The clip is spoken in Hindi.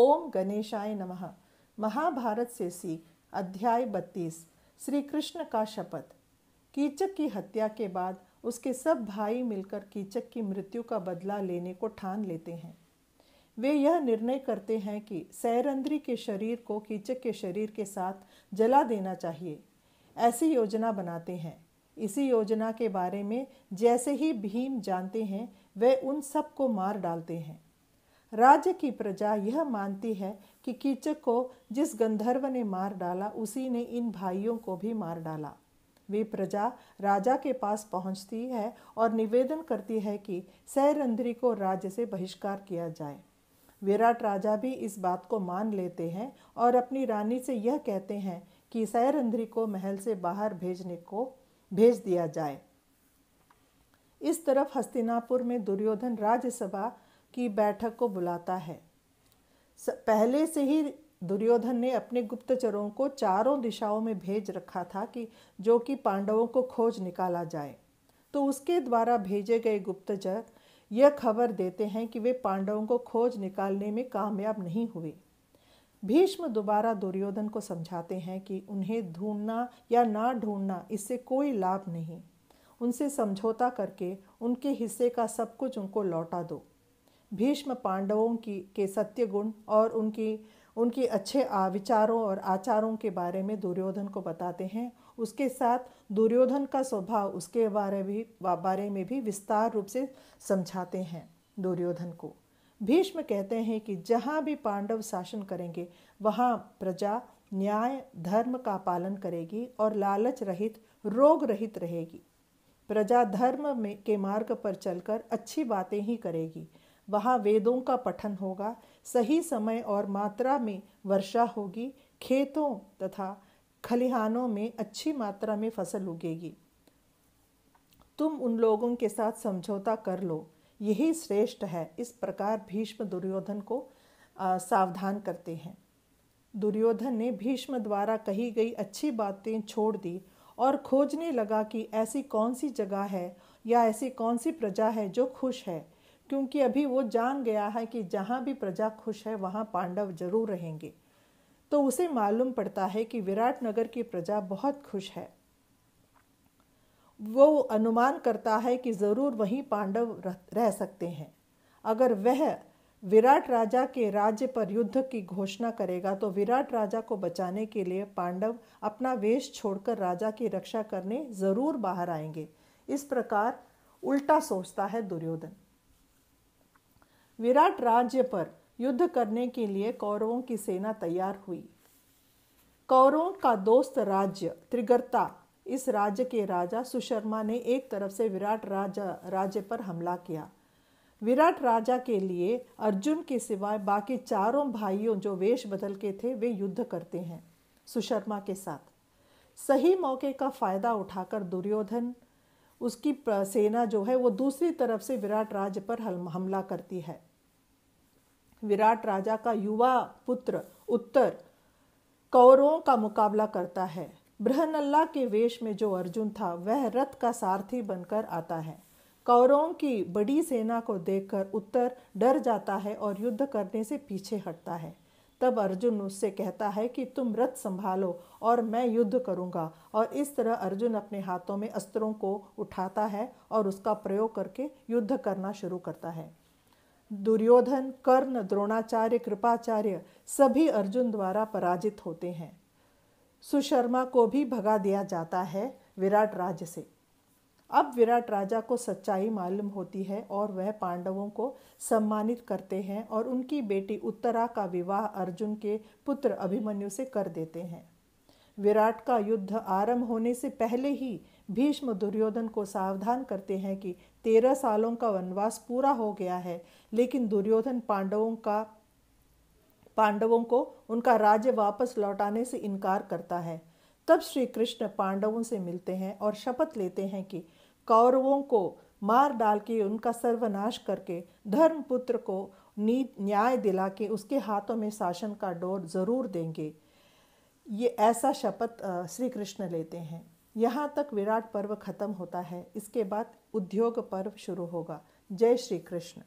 ओम गणेशाय नमः। महाभारत से सीख अध्याय 32। श्री कृष्ण का शपथ। कीचक की हत्या के बाद उसके सब भाई मिलकर कीचक की मृत्यु का बदला लेने को ठान लेते हैं। वे यह निर्णय करते हैं कि सैरंध्री के शरीर को कीचक के शरीर के साथ जला देना चाहिए। ऐसी योजना बनाते हैं। इसी योजना के बारे में जैसे ही भीम जानते हैं वे उन सब को मार डालते हैं। राज्य की प्रजा यह मानती है कि कीचक को जिस गंधर्व ने मार डाला उसी ने इन भाइयों को भी मार डाला। वे प्रजा राजा के पास पहुंचती है और निवेदन करती है कि सैरंध्री को राज्य से बहिष्कार किया जाए। विराट राजा भी इस बात को मान लेते हैं और अपनी रानी से यह कहते हैं कि सैरंध्री को महल से बाहर भेज दिया जाए। इस तरफ हस्तिनापुर में दुर्योधन राज्यसभा की बैठक को बुलाता है। पहले से ही दुर्योधन ने अपने गुप्तचरों को चारों दिशाओं में भेज रखा था कि जो कि पांडवों को खोज निकाला जाए। तो उसके द्वारा भेजे गए गुप्तचर यह खबर देते हैं कि वे पांडवों को खोज निकालने में कामयाब नहीं हुए। भीष्म दोबारा दुर्योधन को समझाते हैं कि उन्हें ढूंढना या ना ढूंढना इससे कोई लाभ नहीं। उनसे समझौता करके उनके हिस्से का सब कुछ उनको लौटा दो। भीष्म पांडवों के सत्य गुण और उनके अच्छे विचारों और आचारों के बारे में दुर्योधन को बताते हैं। उसके साथ दुर्योधन का स्वभाव उसके बारे में भी विस्तार रूप से समझाते हैं दुर्योधन को। भीष्म कहते हैं कि जहाँ भी पांडव शासन करेंगे वहाँ प्रजा न्याय धर्म का पालन करेगी और लालच रहित रोग रहित रहेगी। प्रजा धर्म के मार्ग पर चलकर अच्छी बातें ही करेगी। वहाँ वेदों का पठन होगा, सही समय और मात्रा में वर्षा होगी, खेतों तथा खलिहानों में अच्छी मात्रा में फसल उगेगी। तुम उन लोगों के साथ समझौता कर लो, यही श्रेष्ठ है। इस प्रकार भीष्म दुर्योधन को सावधान करते हैं। दुर्योधन ने भीष्म द्वारा कही गई अच्छी बातें छोड़ दी और खोजने लगा कि ऐसी कौन सी जगह है या ऐसी कौन सी प्रजा है जो खुश है, क्योंकि अभी वो जान गया है कि जहाँ भी प्रजा खुश है वहाँ पांडव जरूर रहेंगे। तो उसे मालूम पड़ता है कि विराट नगर की प्रजा बहुत खुश है। वो अनुमान करता है कि जरूर वहीं पांडव रह सकते हैं। अगर वह विराट राजा के राज्य पर युद्ध की घोषणा करेगा तो विराट राजा को बचाने के लिए पांडव अपना वेश छोड़कर राजा की रक्षा करने जरूर बाहर आएंगे। इस प्रकार उल्टा सोचता है दुर्योधन। विराट राज्य पर युद्ध करने के लिए कौरवों की सेना तैयार हुई। कौरवों का दोस्त राज्य त्रिगर्ता, इस राज्य के राजा सुशर्मा ने एक तरफ से विराट राज्य पर हमला किया। विराट राजा के लिए अर्जुन के सिवाय बाकी चारों भाइयों जो वेश बदल के थे वे युद्ध करते हैं सुशर्मा के साथ। सही मौके का फायदा उठाकर दुर्योधन उसकी सेना जो है वो दूसरी तरफ से विराट राज्य पर हमला करती है। विराट राजा का युवा पुत्र उत्तर कौरवों का मुकाबला करता है। बृहन्नला के वेश में जो अर्जुन था वह रथ का सारथी बनकर आता है। कौरवों की बड़ी सेना को देखकर उत्तर डर जाता है और युद्ध करने से पीछे हटता है। तब अर्जुन उससे कहता है कि तुम रथ संभालो और मैं युद्ध करूंगा। और इस तरह अर्जुन अपने हाथों में अस्त्रों को उठाता है और उसका प्रयोग करके युद्ध करना शुरू करता है। दुर्योधन, कर्ण, द्रोणाचार्य, कृपाचार्य सभी अर्जुन द्वारा पराजित होते हैं। सुशर्मा को भी भगा दिया जाता है विराट राज्य से। अब विराट राजा को सच्चाई मालूम होती है और वह पांडवों को सम्मानित करते हैं और उनकी बेटी उत्तरा का विवाह अर्जुन के पुत्र अभिमन्यु से कर देते हैं। विराट का युद्ध आरंभ होने से पहले ही भीष्म दुर्योधन को सावधान करते हैं कि 13 सालों का वनवास पूरा हो गया है, लेकिन दुर्योधन पांडवों को उनका राज्य वापस लौटाने से इनकार करता है। तब श्री कृष्ण पांडवों से मिलते हैं और शपथ लेते हैं कि कौरवों को मार डाल के उनका सर्वनाश करके धर्मपुत्र को न्याय दिला के उसके हाथों में शासन का डोर जरूर देंगे। ये ऐसा शपथ श्री कृष्ण लेते हैं। यहाँ तक विराट पर्व खत्म होता है। इसके बाद उद्योग पर्व शुरू होगा। जय श्री कृष्ण।